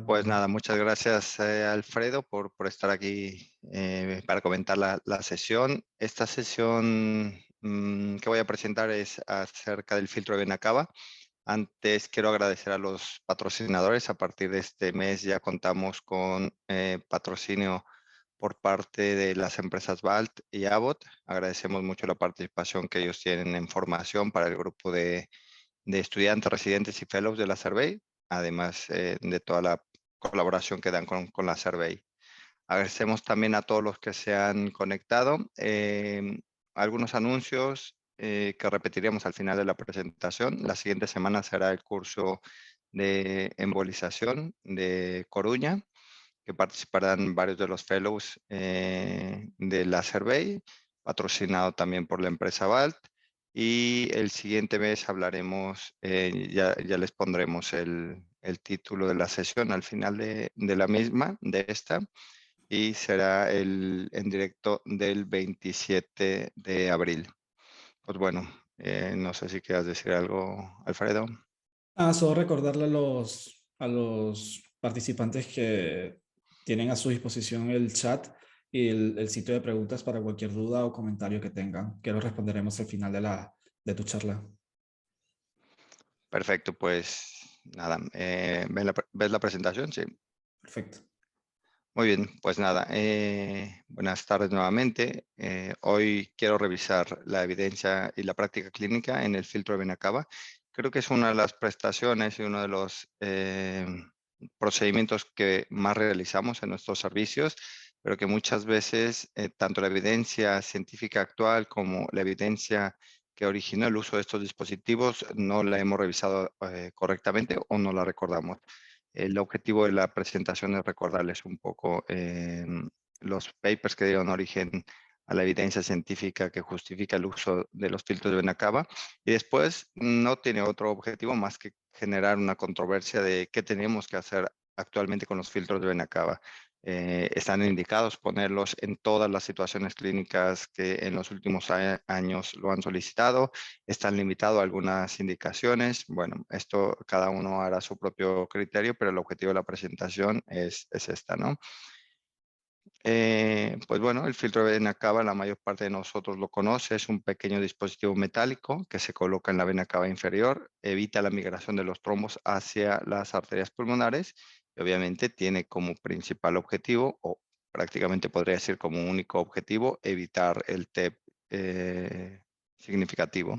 Pues nada, muchas gracias, Alfredo, por estar aquí para comentar la sesión. Esta sesión que voy a presentar es acerca del filtro de Benacaba. Antes quiero agradecer a los patrocinadores. A partir de este mes ya contamos con patrocinio por parte de las empresas Balt y Abbott. Agradecemos mucho la participación que ellos tienen en formación para el grupo de estudiantes, residentes y fellows de la Survey, además de toda la colaboración que dan con la Survey. Agradecemos también a todos los que se han conectado. Algunos anuncios que repetiremos al final de la presentación. La siguiente semana será el curso de embolización de Coruña, que participarán varios de los fellows de la Survey, patrocinado también por la empresa Balt. Y el siguiente mes hablaremos, ya les pondremos el título de la sesión al final de la misma, de esta, y será en directo del 27 de abril. Pues bueno, no sé si quieras decir algo, Alfredo. Solo recordarle a los participantes que tienen a su disposición el chat y el sitio de preguntas para cualquier duda o comentario que tengan, que lo responderemos al final de tu charla. Perfecto, pues nada, ¿ves la presentación? Sí. Perfecto. Muy bien, pues nada, buenas tardes nuevamente. Hoy quiero revisar la evidencia y la práctica clínica en el filtro de Benacaba. Creo que es una de las prestaciones y uno de los procedimientos que más realizamos en nuestros servicios, pero que muchas veces tanto la evidencia científica actual como la evidencia que originó el uso de estos dispositivos no la hemos revisado correctamente o no la recordamos. El objetivo de la presentación es recordarles un poco los papers que dieron origen a la evidencia científica que justifica el uso de los filtros de Benacaba, y después no tiene otro objetivo más que generar una controversia de qué tenemos que hacer actualmente con los filtros de Benacaba. Están indicados ponerlos en todas las situaciones clínicas que en los últimos años lo han solicitado. Están limitados a algunas indicaciones. Bueno, esto cada uno hará su propio criterio, pero el objetivo de la presentación es esta, ¿no? Pues bueno, el filtro de vena cava, la mayor parte de nosotros lo conoce, es un pequeño dispositivo metálico que se coloca en la vena cava inferior, evita la migración de los trombos hacia las arterias pulmonares y obviamente tiene como principal objetivo, o prácticamente podría decir como único objetivo, evitar el TEP significativo.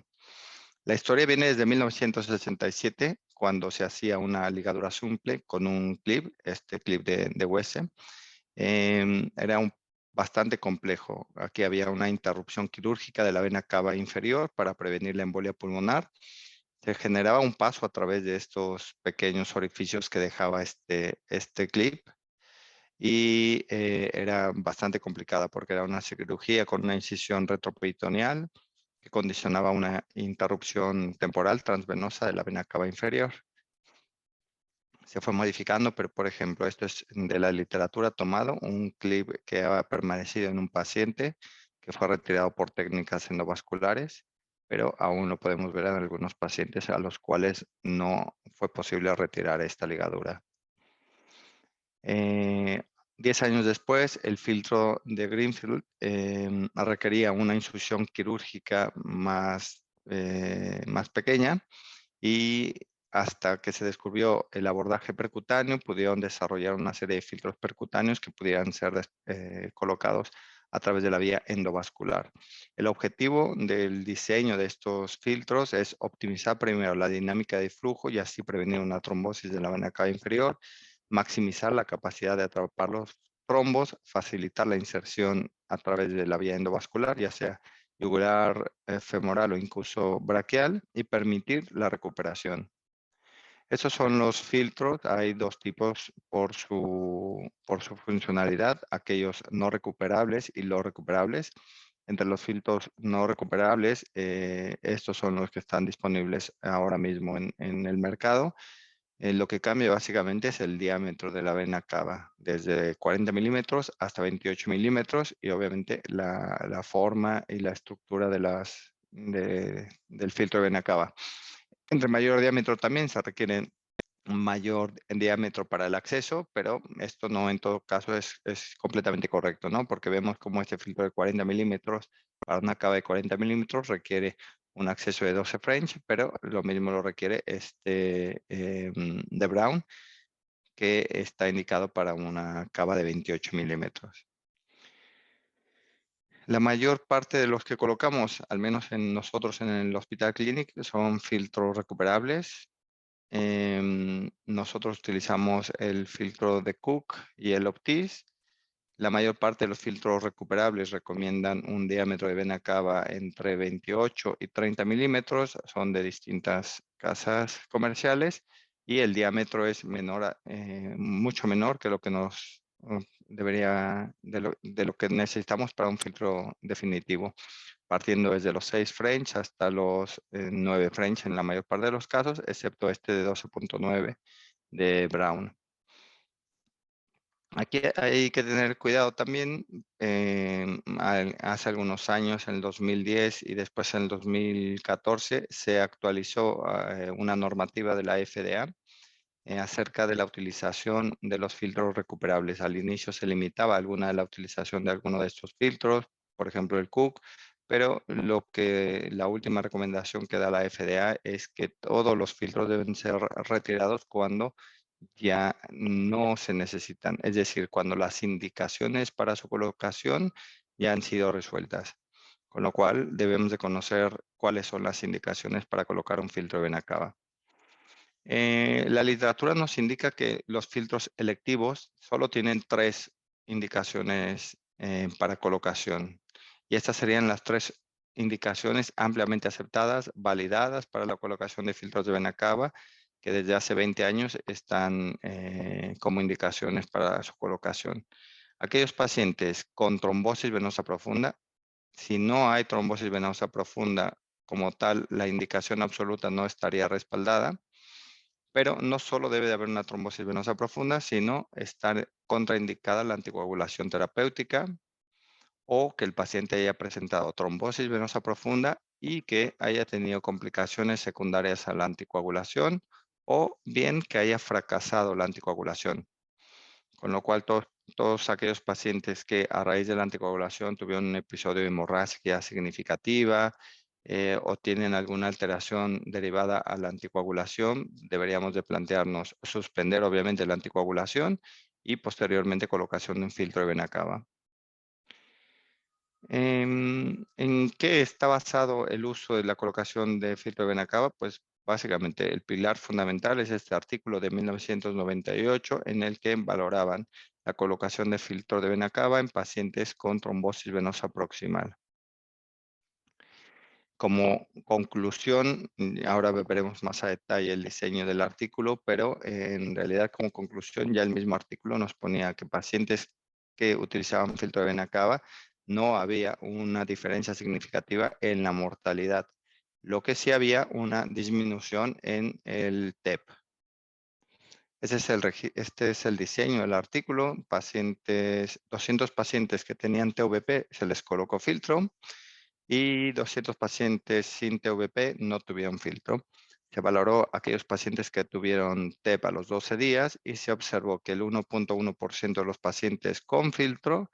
La historia viene desde 1967, cuando se hacía una ligadura simple con un clip, este clip de Wesse. Era bastante complejo. Aquí había una interrupción quirúrgica de la vena cava inferior para prevenir la embolia pulmonar. Se generaba un paso a través de estos pequeños orificios que dejaba este clip, y era bastante complicada porque era una cirugía con una incisión retroperitoneal que condicionaba una interrupción temporal transvenosa de la vena cava inferior. Se fue modificando, pero por ejemplo, esto es de la literatura tomado, un clip que ha permanecido en un paciente que fue retirado por técnicas endovasculares, pero aún lo podemos ver en algunos pacientes a los cuales no fue posible retirar esta ligadura. 10 años después, el filtro de Greenfield requería una insucción quirúrgica más pequeña, y hasta que se descubrió el abordaje percutáneo, pudieron desarrollar una serie de filtros percutáneos que pudieran ser colocados a través de la vía endovascular. El objetivo del diseño de estos filtros es optimizar primero la dinámica de flujo y así prevenir una trombosis de la vena cava inferior, maximizar la capacidad de atrapar los trombos, facilitar la inserción a través de la vía endovascular, ya sea yugular, femoral o incluso braquial, y permitir la recuperación. Estos son los filtros. Hay dos tipos por su funcionalidad, aquellos no recuperables y los recuperables. Entre los filtros no recuperables, estos son los que están disponibles ahora mismo en el mercado. Lo que cambia básicamente es el diámetro de la vena cava, desde 40 milímetros hasta 28 milímetros, y obviamente la forma y la estructura del filtro de vena cava. Entre mayor diámetro también se requieren mayor en diámetro para el acceso, pero esto no en todo caso es completamente correcto, ¿no? Porque vemos como este filtro de 40 milímetros para una cava de 40 milímetros requiere un acceso de 12 French, pero lo mismo lo requiere este de Brown, que está indicado para una cava de 28 milímetros. La mayor parte de los que colocamos, al menos en nosotros en el Hospital Clinic, son filtros recuperables. Nosotros utilizamos el filtro de Cook y el Optis. La mayor parte de los filtros recuperables recomiendan un diámetro de vena cava entre 28 y 30 milímetros. Son de distintas casas comerciales y el diámetro es menor, mucho menor que lo que nos debería, de lo que necesitamos para un filtro definitivo, partiendo desde los 6 French hasta los 9 French en la mayor parte de los casos, excepto este de 12.9 de Brown. Aquí hay que tener cuidado también. Hace algunos años, en el 2010 y después en el 2014, se actualizó una normativa de la FDA acerca de la utilización de los filtros recuperables. Al inicio se limitaba alguna de la utilización de alguno de estos filtros, por ejemplo el Cook, pero la última recomendación que da la FDA es que todos los filtros deben ser retirados cuando ya no se necesitan, es decir, cuando las indicaciones para su colocación ya han sido resueltas. Con lo cual debemos de conocer cuáles son las indicaciones para colocar un filtro de vena cava. La literatura nos indica que los filtros electivos solo tienen 3 indicaciones para colocación. Y estas serían las 3 indicaciones ampliamente aceptadas, validadas para la colocación de filtros de vena cava, que desde hace 20 años están como indicaciones para su colocación. Aquellos pacientes con trombosis venosa profunda, si no hay trombosis venosa profunda como tal, la indicación absoluta no estaría respaldada. Pero no solo debe de haber una trombosis venosa profunda, sino estar contraindicada la anticoagulación terapéutica o que el paciente haya presentado trombosis venosa profunda y que haya tenido complicaciones secundarias a la anticoagulación o bien que haya fracasado la anticoagulación. Con lo cual, todos aquellos pacientes que a raíz de la anticoagulación tuvieron un episodio de hemorragia significativa o tienen alguna alteración derivada a la anticoagulación, deberíamos de plantearnos suspender obviamente la anticoagulación y posteriormente colocación de un filtro de vena cava. ¿En qué está basado el uso de la colocación de filtro de vena cava? Pues básicamente el pilar fundamental es este artículo de 1998 en el que valoraban la colocación de filtro de vena cava en pacientes con trombosis venosa proximal. Como conclusión, ahora veremos más a detalle el diseño del artículo, pero en realidad como conclusión ya el mismo artículo nos ponía que pacientes que utilizaban filtro de vena cava no había una diferencia significativa en la mortalidad. Lo que sí había una disminución en el TEP. Este es el diseño del artículo. 200 pacientes que tenían TVP se les colocó filtro y 200 pacientes sin TVP no tuvieron filtro. Se valoró aquellos pacientes que tuvieron TEP a los 12 días y se observó que el 1.1% de los pacientes con filtro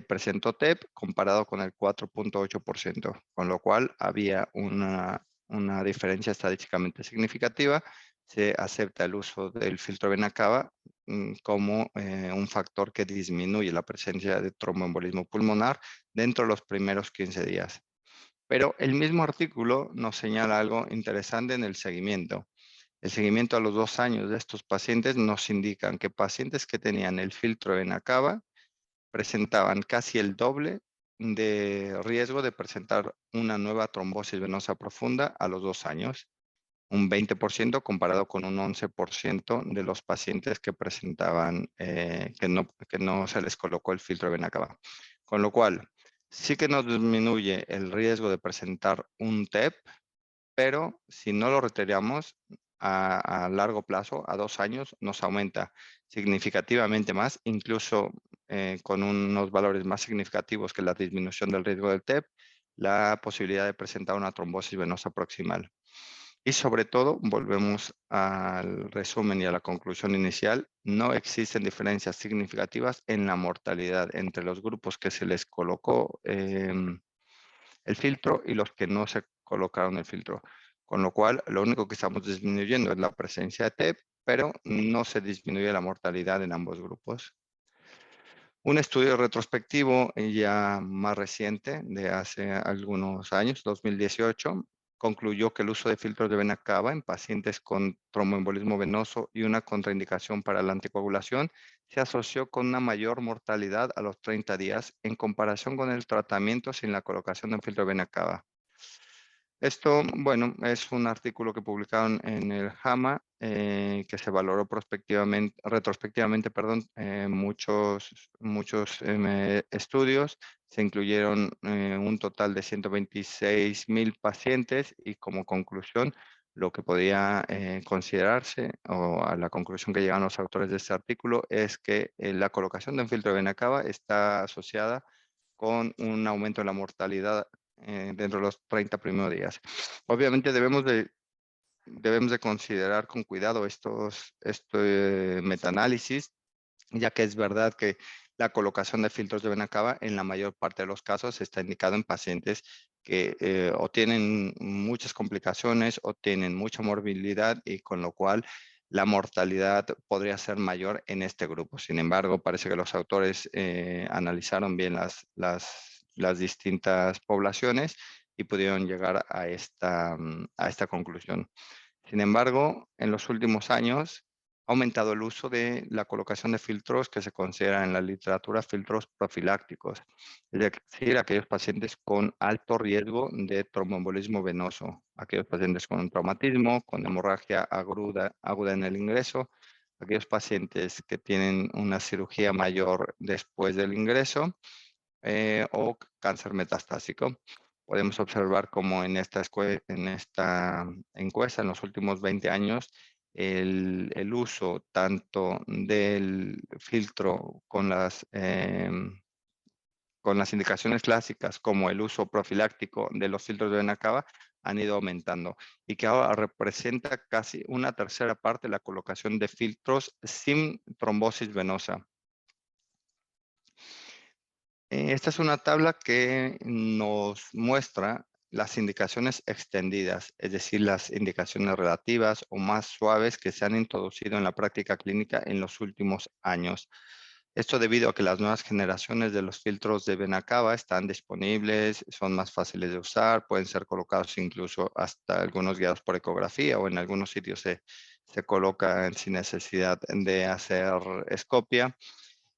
presentó TEP comparado con el 4.8%, con lo cual había una diferencia estadísticamente significativa. Se acepta el uso del filtro vena cava como un factor que disminuye la presencia de tromboembolismo pulmonar dentro de los primeros 15 días. Pero el mismo artículo nos señala algo interesante en el seguimiento. El seguimiento a los 2 años de estos pacientes nos indican que pacientes que tenían el filtro vena cava presentaban casi el doble de riesgo de presentar una nueva trombosis venosa profunda a los 2 años, un 20% comparado con un 11% de los pacientes que presentaban, que no se les colocó el filtro de vena cava. Con lo cual, sí que nos disminuye el riesgo de presentar un TEP, pero si no lo retiramos a largo plazo, a 2 años, nos aumenta significativamente más, incluso con unos valores más significativos que la disminución del riesgo del TEP, la posibilidad de presentar una trombosis venosa proximal. Y sobre todo, volvemos al resumen y a la conclusión inicial, no existen diferencias significativas en la mortalidad entre los grupos que se les colocó el filtro y los que no se colocaron el filtro. Con lo cual, lo único que estamos disminuyendo es la presencia de TEP, pero no se disminuye la mortalidad en ambos grupos. Un estudio retrospectivo ya más reciente, de hace algunos años, 2018, concluyó que el uso de filtros de vena cava en pacientes con tromboembolismo venoso y una contraindicación para la anticoagulación se asoció con una mayor mortalidad a los 30 días en comparación con el tratamiento sin la colocación de un filtro de vena cava. Esto, bueno, es un artículo que publicaron en el JAMA que se valoró retrospectivamente, perdón, muchos estudios. Se incluyeron un total de 126,000 pacientes y como conclusión, lo que podía considerarse o a la conclusión que llegan los autores de este artículo es que la colocación de un filtro de vena cava está asociada con un aumento de la mortalidad dentro de los 30 primeros días. Obviamente debemos de considerar con cuidado este metaanálisis, ya que es verdad que la colocación de filtros de vena cava en la mayor parte de los casos está indicado en pacientes que o tienen muchas complicaciones o tienen mucha morbilidad y con lo cual la mortalidad podría ser mayor en este grupo. Sin embargo, parece que los autores analizaron bien las distintas poblaciones y pudieron llegar a esta conclusión. Sin embargo, en los últimos años ha aumentado el uso de la colocación de filtros que se consideran en la literatura filtros profilácticos, es decir, aquellos pacientes con alto riesgo de tromboembolismo venoso, aquellos pacientes con un traumatismo, con hemorragia aguda en el ingreso, aquellos pacientes que tienen una cirugía mayor después del ingreso o cáncer metastásico. Podemos observar cómo en esta encuesta, en los últimos 20 años, el uso tanto del filtro con las indicaciones clásicas como el uso profiláctico de los filtros de vena cava han ido aumentando y que ahora representa casi una tercera parte de la colocación de filtros sin trombosis venosa. Esta es una tabla que nos muestra las indicaciones extendidas, es decir, las indicaciones relativas o más suaves que se han introducido en la práctica clínica en los últimos años. Esto debido a que las nuevas generaciones de los filtros de vena cava están disponibles, son más fáciles de usar, pueden ser colocados incluso hasta algunos guiados por ecografía o en algunos sitios se colocan sin necesidad de hacer escopia.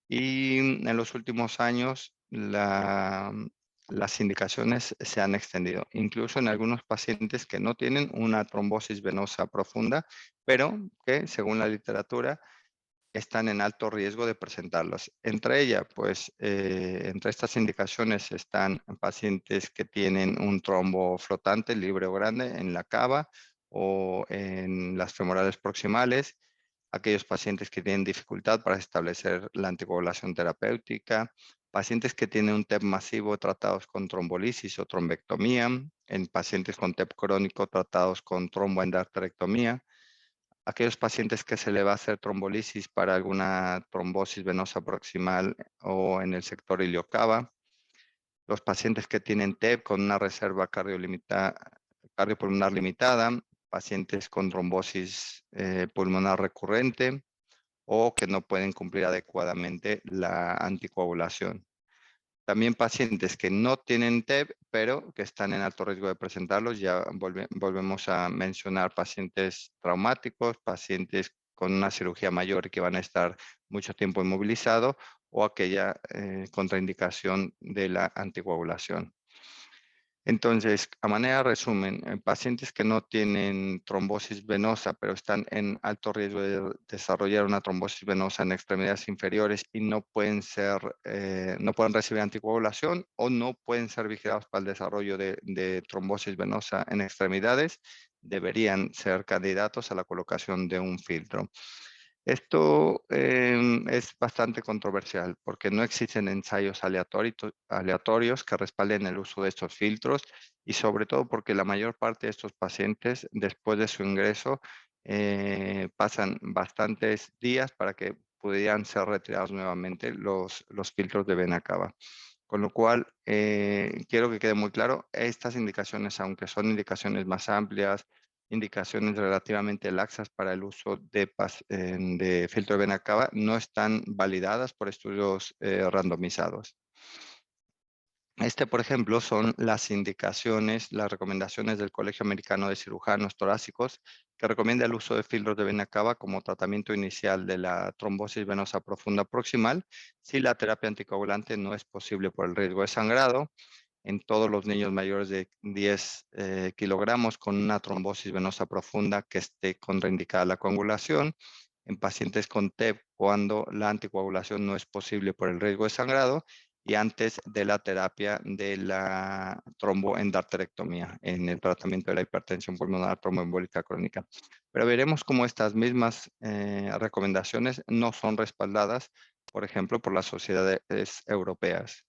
Y en los últimos años las indicaciones se han extendido, incluso en algunos pacientes que no tienen una trombosis venosa profunda, pero que según la literatura están en alto riesgo de presentarlas. Entre ellas, pues, entre estas indicaciones están pacientes que tienen un trombo flotante, libre o grande, en la cava o en las femorales proximales, aquellos pacientes que tienen dificultad para establecer la anticoagulación terapéutica, pacientes que tienen un TEP masivo tratados con trombolisis o trombectomía, en pacientes con TEP crónico tratados con tromboendarterectomía, aquellos pacientes que se le va a hacer trombolisis para alguna trombosis venosa proximal o en el sector iliocava, los pacientes que tienen TEP con una reserva cardiopulmonar limitada, pacientes con trombosis pulmonar recurrente o que no pueden cumplir adecuadamente la anticoagulación. También pacientes que no tienen TEP, pero que están en alto riesgo de presentarlos. Ya volvemos a mencionar pacientes traumáticos, pacientes con una cirugía mayor que van a estar mucho tiempo inmovilizados o aquella contraindicación de la anticoagulación. Entonces, a manera de resumen, en pacientes que no tienen trombosis venosa, pero están en alto riesgo de desarrollar una trombosis venosa en extremidades inferiores y no pueden recibir anticoagulación o no pueden ser vigilados para el desarrollo de trombosis venosa en extremidades, deberían ser candidatos a la colocación de un filtro. Esto es bastante controversial porque no existen ensayos aleatorios que respalden el uso de estos filtros y sobre todo porque la mayor parte de estos pacientes después de su ingreso pasan bastantes días para que pudieran ser retirados nuevamente los filtros de vena cava. Con lo cual, quiero que quede muy claro, estas indicaciones, aunque son indicaciones más amplias, indicaciones relativamente laxas para el uso de filtro de vena cava, no están validadas por estudios randomizados. Por ejemplo, son las indicaciones, las recomendaciones del Colegio Americano de Cirujanos Torácicos, que recomienda el uso de filtros de vena cava como tratamiento inicial de la trombosis venosa profunda proximal si la terapia anticoagulante no es posible por el riesgo de sangrado en todos los niños mayores de 10 kilogramos con una trombosis venosa profunda que esté contraindicada la coagulación, en pacientes con TEP cuando la anticoagulación no es posible por el riesgo de sangrado y antes de la terapia de la tromboendarterectomía en el tratamiento de la hipertensión pulmonar tromboembólica crónica. Pero veremos cómo estas mismas recomendaciones no son respaldadas, por ejemplo, por las sociedades europeas.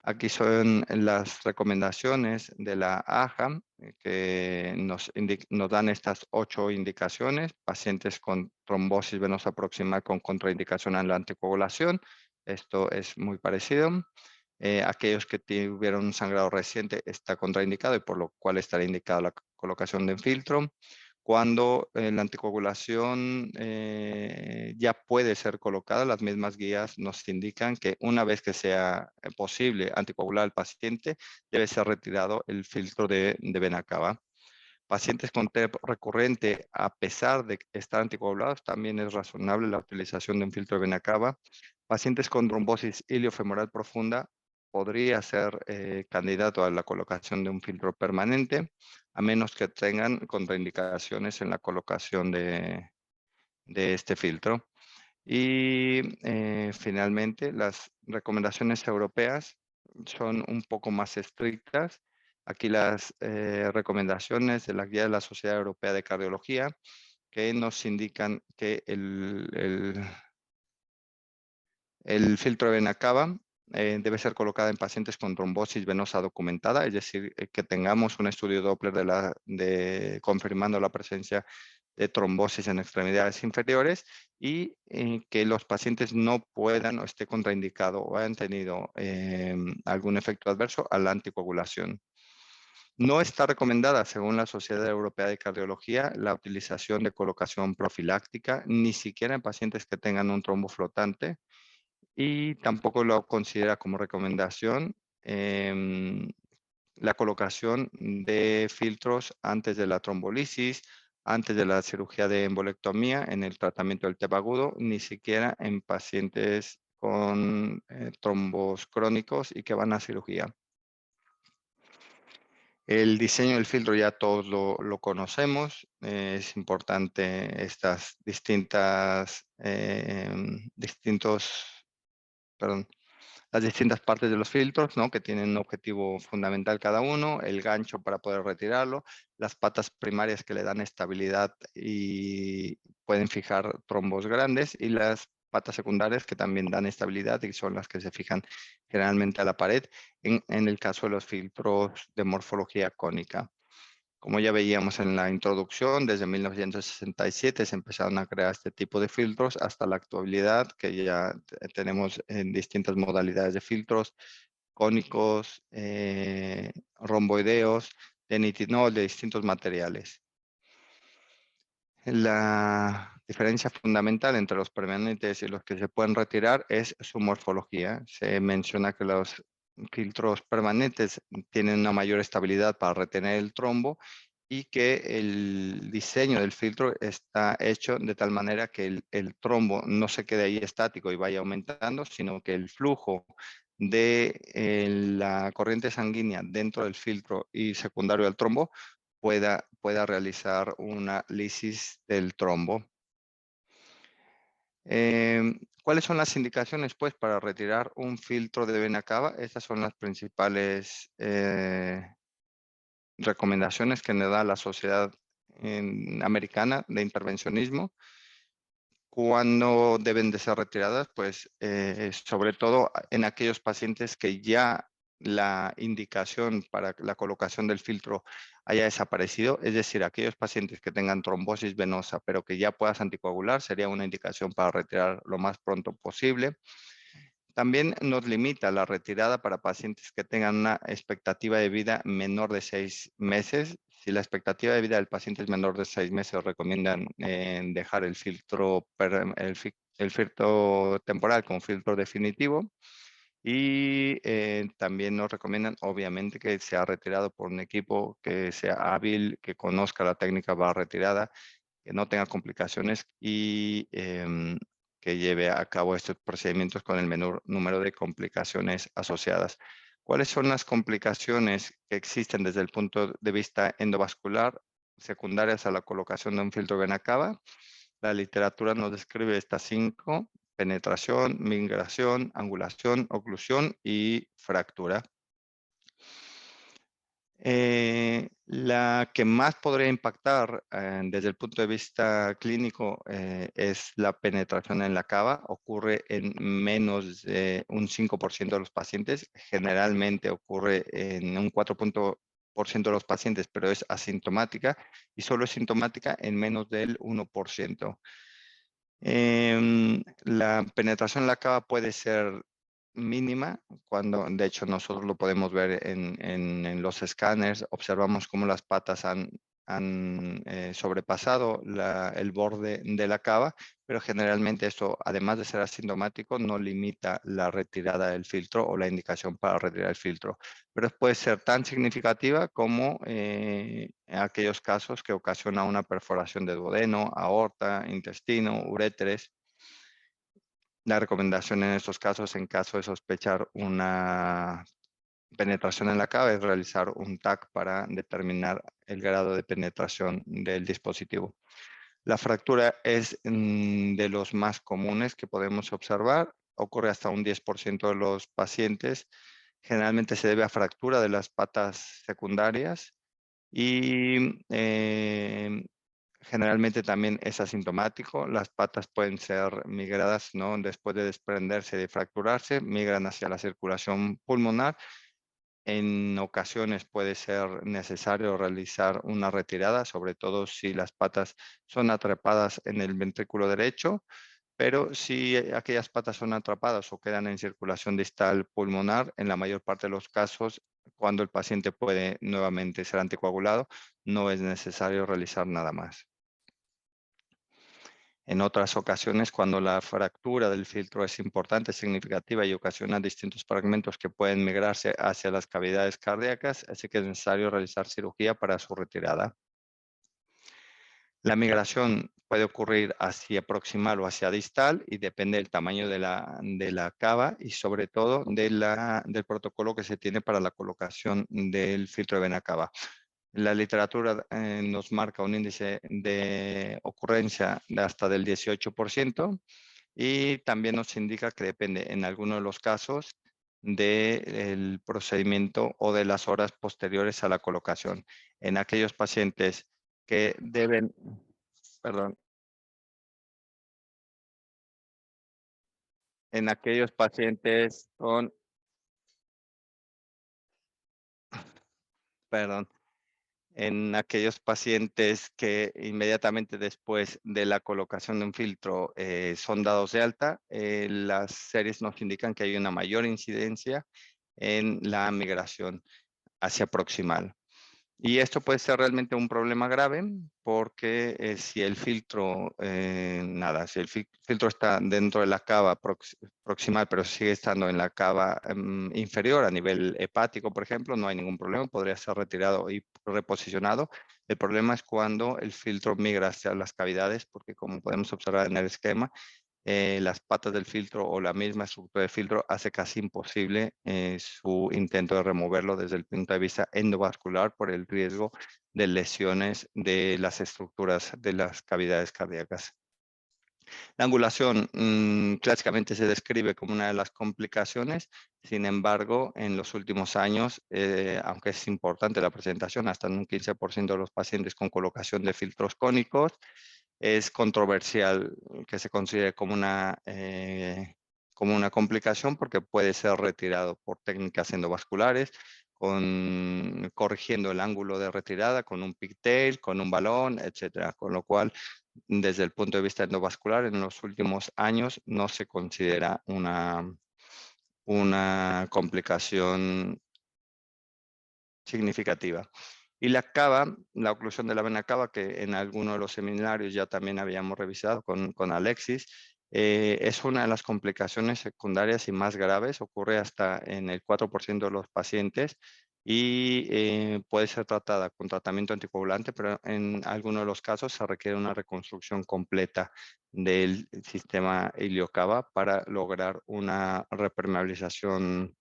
Aquí son las recomendaciones de la AJA que nos dan estas 8 indicaciones. Pacientes con trombosis venosa proximal con contraindicación a la anticoagulación. Esto es muy parecido. Aquellos que tuvieron un sangrado reciente está contraindicado y por lo cual estará indicada la colocación de un filtro. Cuando la anticoagulación ya puede ser colocada, las mismas guías nos indican que una vez que sea posible anticoagular al paciente, debe ser retirado el filtro de vena cava. Pacientes con TEP recurrente, a pesar de estar anticoagulados, también es razonable la utilización de un filtro de vena cava. Pacientes con trombosis iliofemoral profunda podría ser candidato a la colocación de un filtro permanente, a menos que tengan contraindicaciones en la colocación de este filtro. Y finalmente, las recomendaciones europeas son un poco más estrictas. Aquí las recomendaciones de la guía de la Sociedad Europea de Cardiología que nos indican que el filtro de vena cava debe ser colocado en pacientes con trombosis venosa documentada, es decir, que tengamos un estudio Doppler confirmando la presencia de trombosis en extremidades inferiores y que los pacientes no puedan o esté contraindicado o hayan tenido algún efecto adverso a la anticoagulación. No está recomendada, según la Sociedad Europea de Cardiología, la utilización de colocación profiláctica, ni siquiera en pacientes que tengan un trombo flotante, y tampoco lo considera como recomendación la colocación de filtros antes de la trombolisis, antes de la cirugía de embolectomía en el tratamiento del TEP agudo, ni siquiera en pacientes con trombos crónicos y que van a cirugía. El diseño del filtro ya todos lo conocemos. Es importante estas las distintas partes de los filtros, ¿no? Que tienen un objetivo fundamental cada uno, el gancho para poder retirarlo, las patas primarias que le dan estabilidad y pueden fijar trombos grandes y las patas secundarias que también dan estabilidad y son las que se fijan generalmente a la pared en el caso de los filtros de morfología cónica. Como ya veíamos en la introducción, desde 1967 se empezaron a crear este tipo de filtros hasta la actualidad, que ya tenemos en distintas modalidades de filtros cónicos, romboideos, de nitinol, de distintos materiales. La diferencia fundamental entre los permanentes y los que se pueden retirar es su morfología. Se menciona que los filtros permanentes tienen una mayor estabilidad para retener el trombo y que el diseño del filtro está hecho de tal manera que el trombo no se quede ahí estático y vaya aumentando, sino que el flujo de la corriente sanguínea dentro del filtro y secundario al trombo pueda realizar una lisis del trombo. ¿Cuáles son las indicaciones pues, para retirar un filtro de vena cava? Estas son las principales recomendaciones que nos da la Sociedad Americana de Intervencionismo. ¿Cuándo deben de ser retiradas? Pues sobre todo en aquellos pacientes que ya la indicación para la colocación del filtro haya desaparecido, es decir, aquellos pacientes que tengan trombosis venosa, pero que ya puedas anticoagular, sería una indicación para retirar lo más pronto posible. También nos limita la retirada para pacientes que tengan una expectativa de vida menor de 6 meses. Si la expectativa de vida del paciente es menor de 6 meses, recomiendan dejar el filtro, el filtro temporal como filtro definitivo. Y también nos recomiendan, obviamente, que sea retirado por un equipo que sea hábil, que conozca la técnica barra retirada, que no tenga complicaciones y que lleve a cabo estos procedimientos con el menor número de complicaciones asociadas. ¿Cuáles son las complicaciones que existen desde el punto de vista endovascular secundarias a la colocación de un filtro vena cava? La literatura nos describe estas 5: penetración, migración, angulación, oclusión y fractura. La que más podría impactar desde el punto de vista clínico es la penetración en la cava. Ocurre en menos de un 5% de los pacientes. Generalmente ocurre en un 4% de los pacientes, pero es asintomática y solo es sintomática en menos del 1%. La penetración en la cava puede ser mínima, cuando de hecho nosotros lo podemos ver en los escáneres, observamos cómo las patas han sobrepasado el borde de la cava, pero generalmente esto, además de ser asintomático, no limita la retirada del filtro o la indicación para retirar el filtro, pero puede ser tan significativa como aquellos casos que ocasiona una perforación de duodeno, aorta, intestino, uréteres. La recomendación en estos casos, en caso de sospechar una penetración en la cava, es realizar un TAC para determinar el grado de penetración del dispositivo. La fractura es de los más comunes que podemos observar. Ocurre hasta un 10% de los pacientes. Generalmente se debe a fractura de las patas secundarias y generalmente también es asintomático. Las patas pueden ser migradas, ¿no? Después de desprenderse, de fracturarse, migran hacia la circulación pulmonar. En ocasiones puede ser necesario realizar una retirada, sobre todo si las patas son atrapadas en el ventrículo derecho, pero si aquellas patas son atrapadas o quedan en circulación distal pulmonar, en la mayor parte de los casos, cuando el paciente puede nuevamente ser anticoagulado, no es necesario realizar nada más. En otras ocasiones, cuando la fractura del filtro es importante, significativa y ocasiona distintos fragmentos que pueden migrarse hacia las cavidades cardíacas, así que es necesario realizar cirugía para su retirada. La migración puede ocurrir hacia proximal o hacia distal y depende del tamaño de la cava y sobre todo del protocolo que se tiene para la colocación del filtro de vena cava. La literatura nos marca un índice de ocurrencia de hasta del 18% y también nos indica que depende en algunos de los casos del procedimiento o de las horas posteriores a la colocación. En aquellos pacientes que deben, perdón, en aquellos pacientes con, perdón, en aquellos pacientes que inmediatamente después de la colocación de un filtro son dados de alta, las series nos indican que hay una mayor incidencia en la migración hacia proximal. Y esto puede ser realmente un problema grave porque si el filtro, si el filtro está dentro de la cava proximal, pero sigue estando en la cava inferior a nivel hepático, por ejemplo, no hay ningún problema, podría ser retirado y reposicionado. El problema es cuando el filtro migra hacia las cavidades, porque como podemos observar en el esquema, las patas del filtro o la misma estructura del filtro hace casi imposible su intento de removerlo desde el punto de vista endovascular por el riesgo de lesiones de las estructuras de las cavidades cardíacas. La angulación clásicamente se describe como una de las complicaciones, sin embargo, en los últimos años, aunque es importante la presentación, hasta en un 15% de los pacientes con colocación de filtros cónicos, es controversial que se considere como una complicación porque puede ser retirado por técnicas endovasculares, corrigiendo el ángulo de retirada con un pigtail, con un balón, etcétera. Con lo cual, desde el punto de vista endovascular, en los últimos años no se considera una complicación significativa. Y la cava, la oclusión de la vena cava, que en alguno de los seminarios ya también habíamos revisado con Alexis, es una de las complicaciones secundarias y más graves, ocurre hasta en el 4% de los pacientes y puede ser tratada con tratamiento anticoagulante, pero en algunos de los casos se requiere una reconstrucción completa del sistema iliocava para lograr una repermeabilización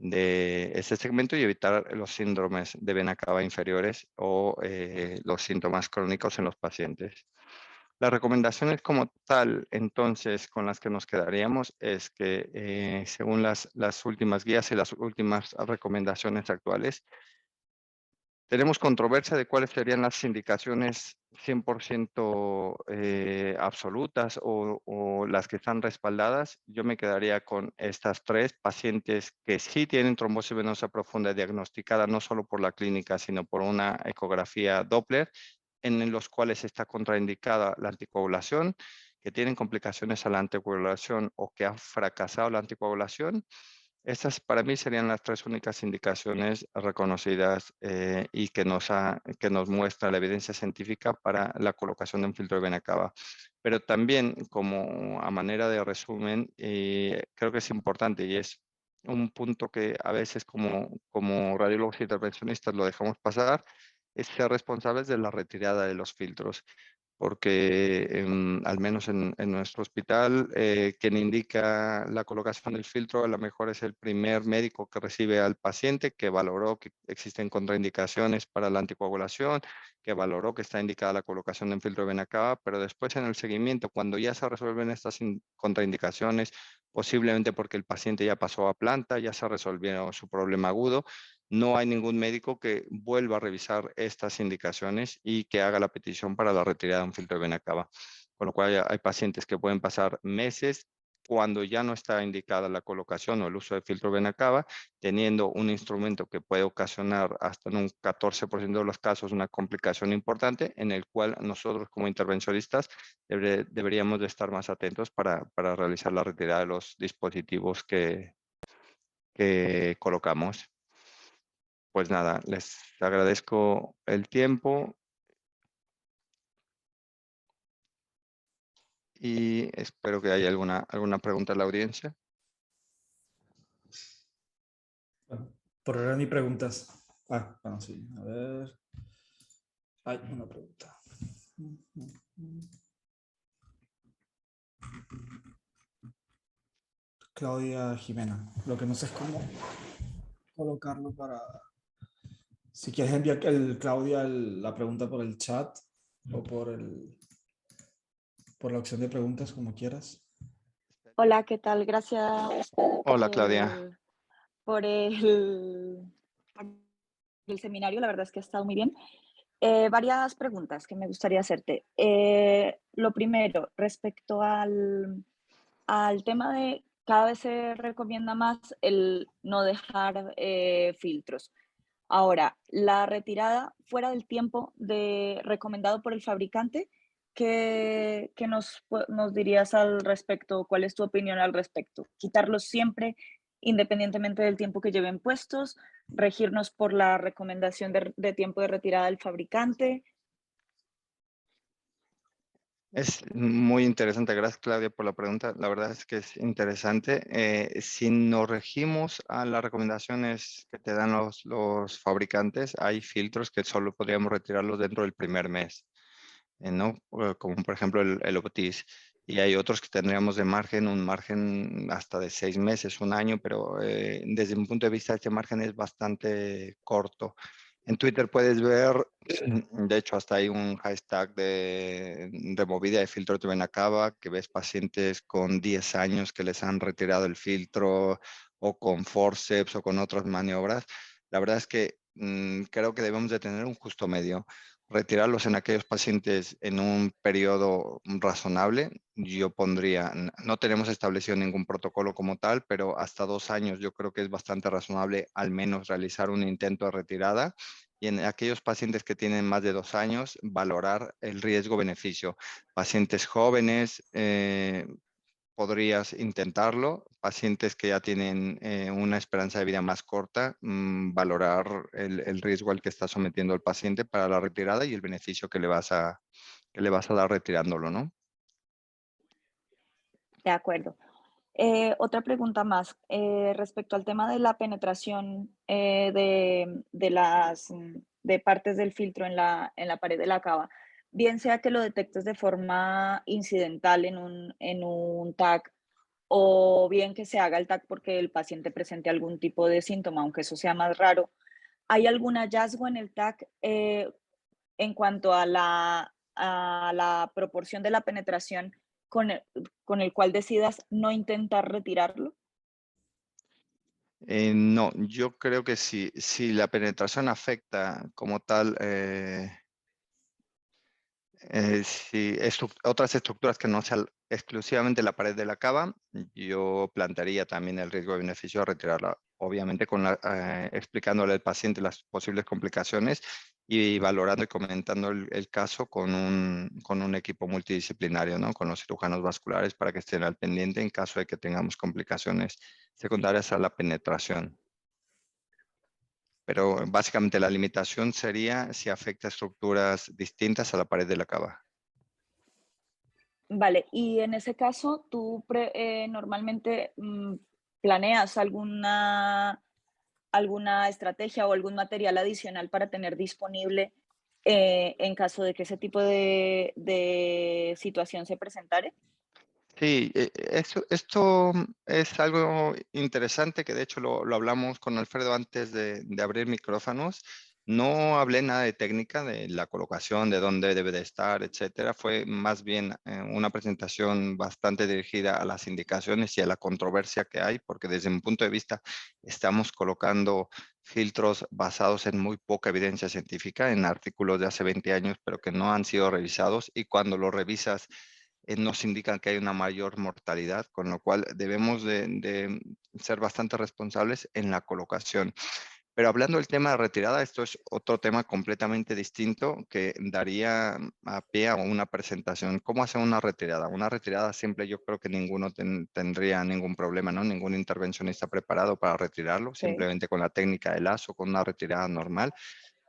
de ese segmento y evitar los síndromes de vena cava inferiores o los síntomas crónicos en los pacientes. Las recomendaciones como tal, entonces, con las que nos quedaríamos es que según las últimas guías y las últimas recomendaciones actuales, tenemos controversia de cuáles serían las indicaciones 100% absolutas o las que están respaldadas. Yo me quedaría con estas tres pacientes que sí tienen trombosis venosa profunda diagnosticada no solo por la clínica, sino por una ecografía Doppler, en los cuales está contraindicada la anticoagulación, que tienen complicaciones a la anticoagulación o que ha fracasado la anticoagulación. Estas para mí serían las tres únicas indicaciones reconocidas y que nos muestra la evidencia científica para la colocación de un filtro de vena cava. Pero también, como a manera de resumen, creo que es importante y es un punto que a veces como radiólogos intervencionistas lo dejamos pasar, es ser responsables de la retirada de los filtros porque al menos en nuestro hospital, quien indica la colocación del filtro a lo mejor es el primer médico que recibe al paciente, que valoró que existen contraindicaciones para la anticoagulación, que valoró que está indicada la colocación de un filtro de vena cava, pero después en el seguimiento, cuando ya se resuelven estas contraindicaciones, posiblemente porque el paciente ya pasó a planta, ya se resolvió su problema agudo, no hay ningún médico que vuelva a revisar estas indicaciones y que haga la petición para la retirada de un filtro de vena cava. Con lo cual hay pacientes que pueden pasar meses cuando ya no está indicada la colocación o el uso de filtro de vena cava, teniendo un instrumento que puede ocasionar hasta en un 14% de los casos una complicación importante, en el cual nosotros como intervencionistas deberíamos de estar más atentos para realizar la retirada de los dispositivos que colocamos. Pues nada, les agradezco el tiempo y espero que haya alguna pregunta de la audiencia. Bueno, por ahora ni preguntas. Bueno, sí. A ver. Hay una pregunta. Claudia Jimena. Lo que no sé es cómo colocarlo para... Si quieres enviar Claudia la pregunta por el chat o por la opción de preguntas, como quieras. Hola, ¿qué tal? Gracias a ustedes Hola, Claudia. por el seminario, la verdad es que ha estado muy bien. Varias preguntas que me gustaría hacerte. Lo primero, respecto al tema de cada vez se recomienda más el no dejar filtros. Ahora, la retirada fuera del tiempo recomendado por el fabricante, ¿qué nos dirías al respecto? ¿Cuál es tu opinión al respecto? ¿Quitarlos siempre, independientemente del tiempo que lleven puestos? ¿Regirnos por la recomendación de tiempo de retirada del fabricante? Es muy interesante. Gracias, Claudia, por la pregunta. La verdad es que es interesante. Si nos regimos a las recomendaciones que te dan los fabricantes, hay filtros que solo podríamos retirarlos dentro del primer mes, ¿no? Como por ejemplo el Otis. Y hay otros que tendríamos de margen, un margen hasta de 6 meses, un año, pero desde mi punto de vista este margen es bastante corto. En Twitter puedes ver, de hecho, hasta hay un hashtag de removida de filtro de vena cava, que ves pacientes con 10 años que les han retirado el filtro o con forceps o con otras maniobras. La verdad es que creo que debemos de tener un justo medio. retirarlos en aquellos pacientes en un periodo razonable. Yo pondría, no tenemos establecido ningún protocolo como tal, pero hasta 2 años yo creo que es bastante razonable al menos realizar un intento de retirada. Y en aquellos pacientes que tienen más de 2 años, valorar el riesgo-beneficio. Pacientes jóvenes, podrías intentarlo. Pacientes que ya tienen una esperanza de vida más corta, valorar el riesgo al que está sometiendo el paciente para la retirada y el beneficio que le vas a dar retirándolo, ¿no? De acuerdo. Otra pregunta más, respecto al tema de la penetración de partes del filtro en la pared de la cava, bien sea que lo detectes de forma incidental en un TAC o bien que se haga el TAC porque el paciente presente algún tipo de síntoma, aunque eso sea más raro. ¿Hay algún hallazgo en el TAC en cuanto a la proporción de la penetración con el, con el cual decidas no intentar retirarlo? No, yo creo que si la penetración afecta como tal, si otras estructuras que no sean exclusivamente la pared de la cava, yo plantearía también el riesgo de beneficio a retirarla, obviamente explicándole al paciente las posibles complicaciones y valorando y comentando el caso con un equipo multidisciplinario, ¿no? Con los cirujanos vasculares para que estén al pendiente en caso de que tengamos complicaciones secundarias a la penetración. Pero básicamente la limitación sería si afecta estructuras distintas a la pared de la cava. Vale, y en ese caso, normalmente planeas alguna estrategia o algún material adicional para tener disponible en caso de que ese tipo de situación se presentare. Sí, esto es algo interesante que de hecho lo hablamos con Alfredo antes de abrir micrófonos. No hablé nada de técnica, de la colocación, de dónde debe de estar, etcétera. Fue más bien una presentación bastante dirigida a las indicaciones y a la controversia que hay, porque desde mi punto de vista estamos colocando filtros basados en muy poca evidencia científica, en artículos de hace 20 años, pero que no han sido revisados y cuando lo revisas nos indican que hay una mayor mortalidad, con lo cual debemos de ser bastante responsables en la colocación. Pero hablando del tema de retirada, esto es otro tema completamente distinto que daría a pie a una presentación. ¿Cómo hacer una retirada? Una retirada simple, yo creo que ninguno tendría ningún problema, ¿no? Ningún intervencionista preparado para retirarlo, Sí, simplemente con la técnica de lazo, con una retirada normal.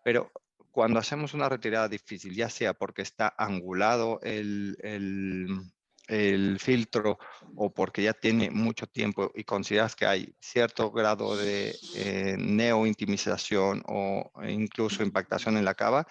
Pero cuando hacemos una retirada difícil, ya sea porque está angulado el filtro o porque ya tiene mucho tiempo y consideras que hay cierto grado de neointimización o incluso impactación en la cava,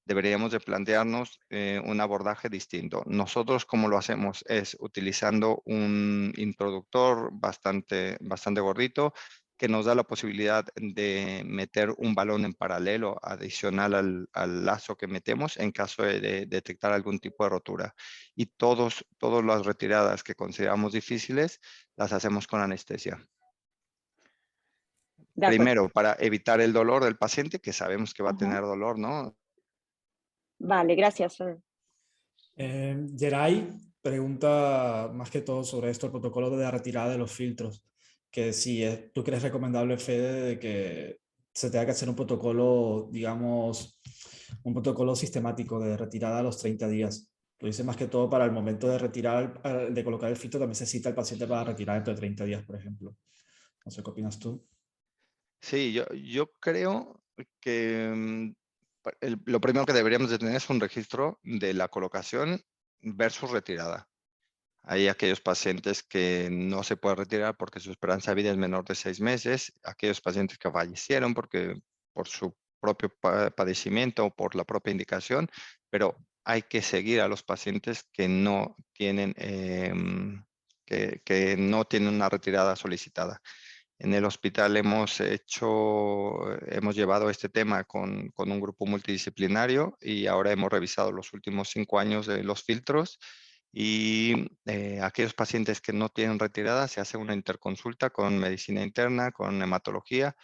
deberíamos de plantearnos un abordaje distinto. Nosotros, como lo hacemos, es utilizando un introductor bastante gordito, que nos da la posibilidad de meter un balón en paralelo adicional al lazo que metemos en caso de detectar algún tipo de rotura. Y todas las retiradas que consideramos difíciles las hacemos con anestesia. de acuerdo. Primero, para evitar el dolor del paciente, que sabemos que va a Ajá. tener dolor, ¿no? Vale, gracias. Geray pregunta más que todo sobre esto, el protocolo de la retirada de los filtros, que si tú crees recomendable, Fede, de que se tenga que hacer un protocolo, digamos, un protocolo sistemático de retirada a los 30 días. Lo dice más que todo para el momento de retirar, de colocar el filtro, también se cita al paciente para retirar dentro de 30 días, por ejemplo. No sé qué opinas tú. Sí, yo creo que lo primero que deberíamos de tener es un registro de la colocación versus retirada. Hay aquellos pacientes que no se pueden retirar porque su esperanza de vida es menor de 6 meses, aquellos pacientes que fallecieron por su propio padecimiento o por la propia indicación, pero hay que seguir a los pacientes que no tienen, que no tienen una retirada solicitada. En el hospital hemos llevado este tema con un grupo multidisciplinario y ahora hemos revisado los últimos 5 años de los filtros y aquellos pacientes que no tienen retirada se hace una interconsulta con medicina interna, con hematología,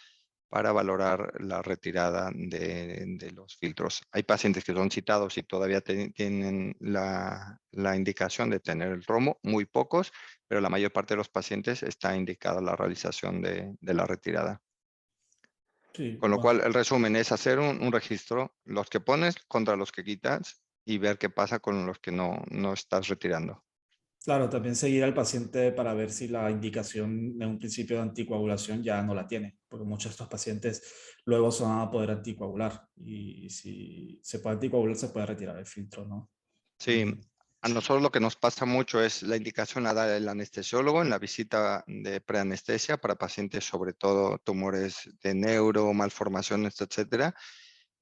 para valorar la retirada de los filtros. Hay pacientes que son citados y todavía tienen la indicación de tener el romo, muy pocos, pero la mayor parte de los pacientes está indicada la realización de la retirada. Sí, Con lo bueno, cual, el resumen es hacer un registro, los que pones contra los que quitas y ver qué pasa con los que no estás retirando. claro, también seguir al paciente para ver si la indicación en un principio de anticoagulación ya no la tiene, porque muchos de estos pacientes luego se van a poder anticoagular y si se puede anticoagular se puede retirar el filtro, ¿no? Sí, Y, a nosotros lo que nos pasa mucho es la indicación la da el anestesiólogo en la visita de preanestesia para pacientes, sobre todo tumores de neuro, malformaciones, etcétera.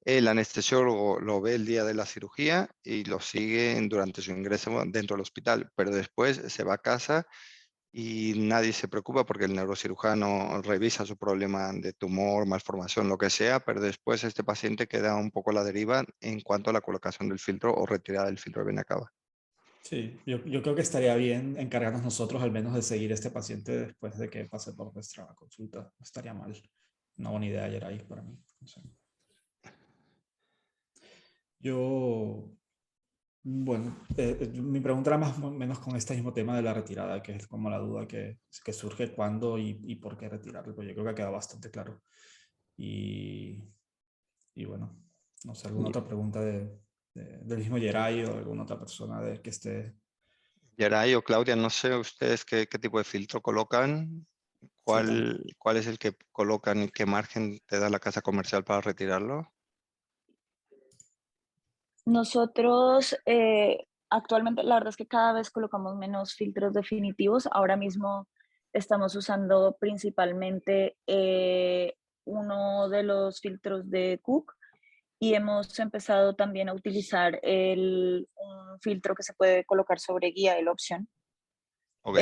El anestesiólogo lo ve el día de la cirugía y lo sigue durante su ingreso dentro del hospital, pero después se va a casa y nadie se preocupa porque el neurocirujano revisa su problema de tumor, malformación, lo que sea, pero después este paciente queda un poco a la deriva en cuanto a la colocación del filtro o retirada del filtro de vena cava. sí, yo creo que estaría bien encargarnos nosotros al menos de seguir a este paciente después de que pase por nuestra consulta. No estaría mal. Una buena idea ayer ahí para mí. No sé. Yo, bueno, mi pregunta era más o menos con este mismo tema de la retirada, que es como la duda que surge cuándo y por qué retirarlo, pero yo creo que ha quedado bastante claro. Y, y bueno, no sé, alguna otra pregunta del mismo Geray o alguna otra persona que esté. Geray o Claudia, no sé ustedes qué tipo de filtro colocan, Sí, cuál es el que colocan y qué margen te da la casa comercial para retirarlo. Nosotros actualmente, la verdad es que cada vez colocamos menos filtros definitivos. Ahora mismo estamos usando principalmente uno de los filtros de Cook y hemos empezado también a utilizar un filtro que se puede colocar sobre guía, el Option, Ok,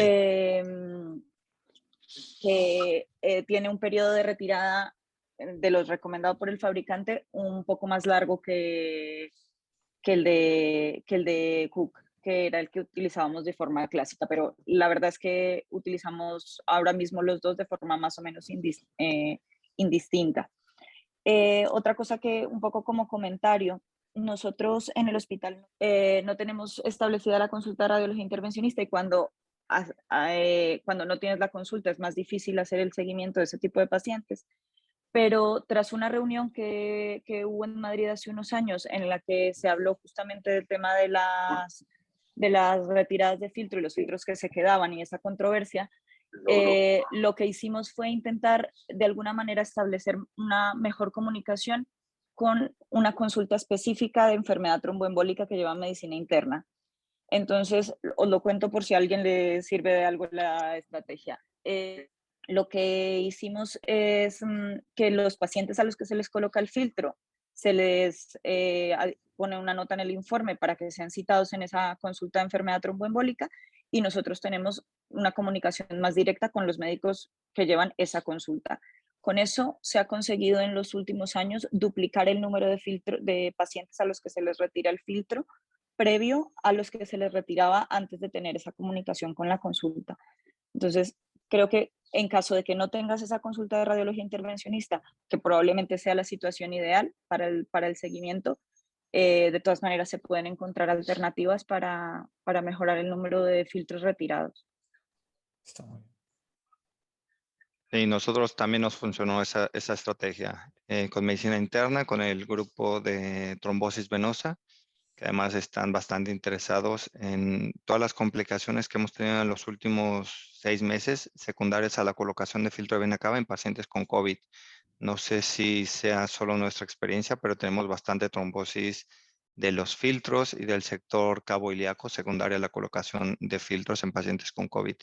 que tiene un periodo de retirada de los recomendados por el fabricante un poco más largo que el de Cook, que era el que utilizábamos de forma clásica, pero la verdad es que utilizamos ahora mismo los dos de forma más o menos indistinta. Otra cosa que un poco como comentario, nosotros en el hospital no tenemos establecida la consulta de radiología intervencionista y cuando no tienes la consulta es más difícil hacer el seguimiento de ese tipo de pacientes. Pero tras una reunión que hubo en Madrid hace unos años en la que se habló justamente del tema de las retiradas de filtro y los filtros que se quedaban y esa controversia, lo que hicimos fue intentar de alguna manera establecer una mejor comunicación con una consulta específica de enfermedad tromboembólica que lleva medicina interna. Entonces, os lo cuento por si a alguien le sirve de algo la estrategia. Lo que hicimos es que los pacientes a los que se les coloca el filtro, se les pone una nota en el informe para que sean citados en esa consulta de enfermedad tromboembólica y nosotros tenemos una comunicación más directa con los médicos que llevan esa consulta. Con eso se ha conseguido en los últimos años duplicar el número de pacientes a los que se les retira el filtro previo a los que se les retiraba antes de tener esa comunicación con la consulta. Entonces, creo que en caso de que no tengas esa consulta de radiología intervencionista, que probablemente sea la situación ideal para el seguimiento, de todas maneras se pueden encontrar alternativas para mejorar el número de filtros retirados. está muy bien. y nosotros también nos funcionó esa estrategia con medicina interna, con el grupo de trombosis venosa, que además están bastante interesados en todas las complicaciones que hemos tenido en los últimos 6 meses, secundarias a la colocación de filtro de vena cava en pacientes con COVID. No sé si sea solo nuestra experiencia, pero tenemos bastante trombosis de los filtros y del sector cabo ilíaco secundaria a la colocación de filtros en pacientes con COVID.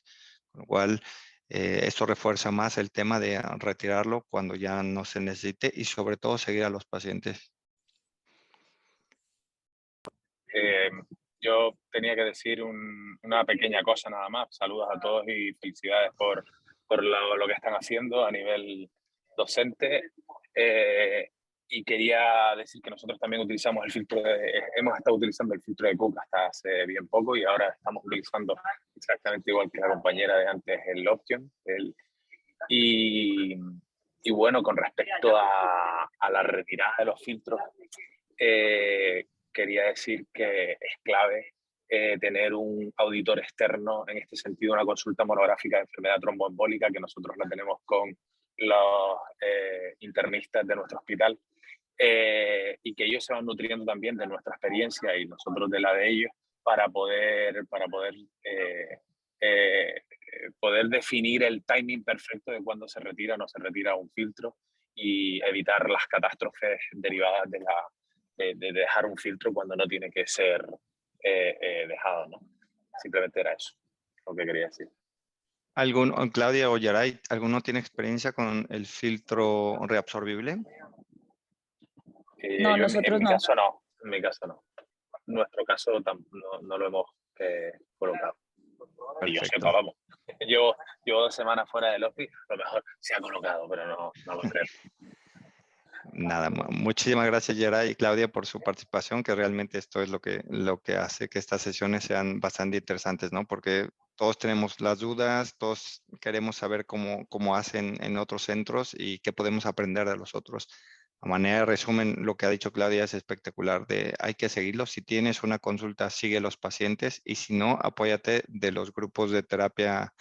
Con lo cual, esto refuerza más el tema de retirarlo cuando ya no se necesite y sobre todo seguir a los pacientes. Eh, yo tenía que decir una pequeña cosa nada más. Saludos a todos y felicidades por lo que están haciendo a nivel docente. Y quería decir que nosotros también utilizamos hemos estado utilizando el filtro de Cook hasta hace bien poco y ahora estamos utilizando exactamente igual que la compañera de antes, el Option. Y bueno, con respecto a la retirada de los filtros, quería decir que es clave tener un auditor externo, en este sentido una consulta monográfica de enfermedad tromboembólica, que nosotros la tenemos con los internistas de nuestro hospital, y que ellos se van nutriendo también de nuestra experiencia y nosotros de la de ellos para poder definir el timing perfecto de cuándo se retira o no se retira un filtro y evitar las catástrofes derivadas de dejar un filtro cuando no tiene que ser dejado, ¿no? Simplemente era eso lo que quería decir. Claudia o Yaray, ¿alguno tiene experiencia con el filtro reabsorbible? No, nosotros no. En mi caso no. En nuestro caso no lo hemos colocado. Y yo sepa, vamos. Llevo 2 semanas fuera del hospital, a lo mejor se ha colocado, pero no lo creo. Nada, muchísimas gracias Yaray y Claudia por su participación, que realmente esto es lo que hace que estas sesiones sean bastante interesantes, ¿no? Porque todos tenemos las dudas, todos queremos saber cómo hacen en otros centros y qué podemos aprender de los otros. A manera de resumen, lo que ha dicho Claudia es espectacular, hay que seguirlo. Si tienes una consulta, sigue los pacientes y si no, apóyate de los grupos de terapia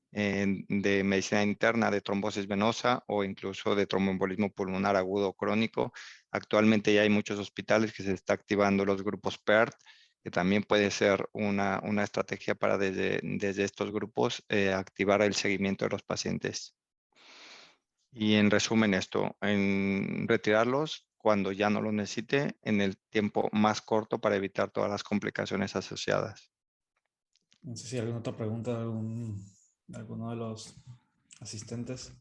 de medicina interna, de trombosis venosa o incluso de tromboembolismo pulmonar agudo o crónico. Actualmente ya hay muchos hospitales que se está activando los grupos PERT, que también puede ser una estrategia para desde estos grupos activar el seguimiento de los pacientes. Y en resumen esto, en retirarlos cuando ya no lo necesite en el tiempo más corto para evitar todas las complicaciones asociadas. No sé si hay alguna otra pregunta de alguno de los asistentes.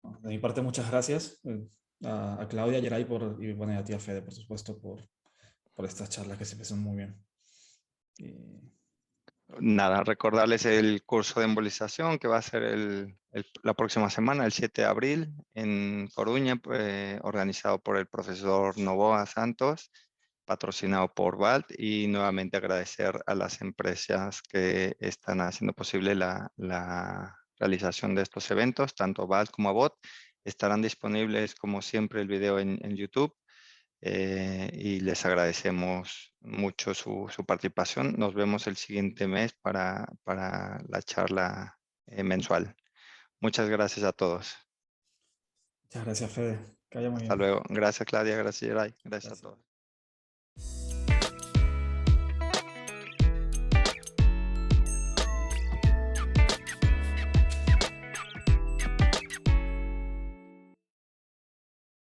De mi parte, muchas gracias a Claudia, a Yaray y bueno, y a ti, a Fede, por supuesto, por estas charlas que siempre son muy bien. Nada, recordarles el curso de embolización que va a ser la próxima semana, el 7 de abril, en Coruña, organizado por el profesor Novoa Santos, patrocinado por BALT, y nuevamente agradecer a las empresas que están haciendo posible la realización de estos eventos, tanto BALT como ABOT. Estarán disponibles, como siempre, el video en YouTube. Y les agradecemos mucho su participación. Nos vemos el siguiente mes para la charla mensual. Muchas gracias a todos. Muchas gracias, Fede. Que vaya muy bien. Hasta luego. Gracias, Claudia. Gracias, Yaray. Gracias a todos.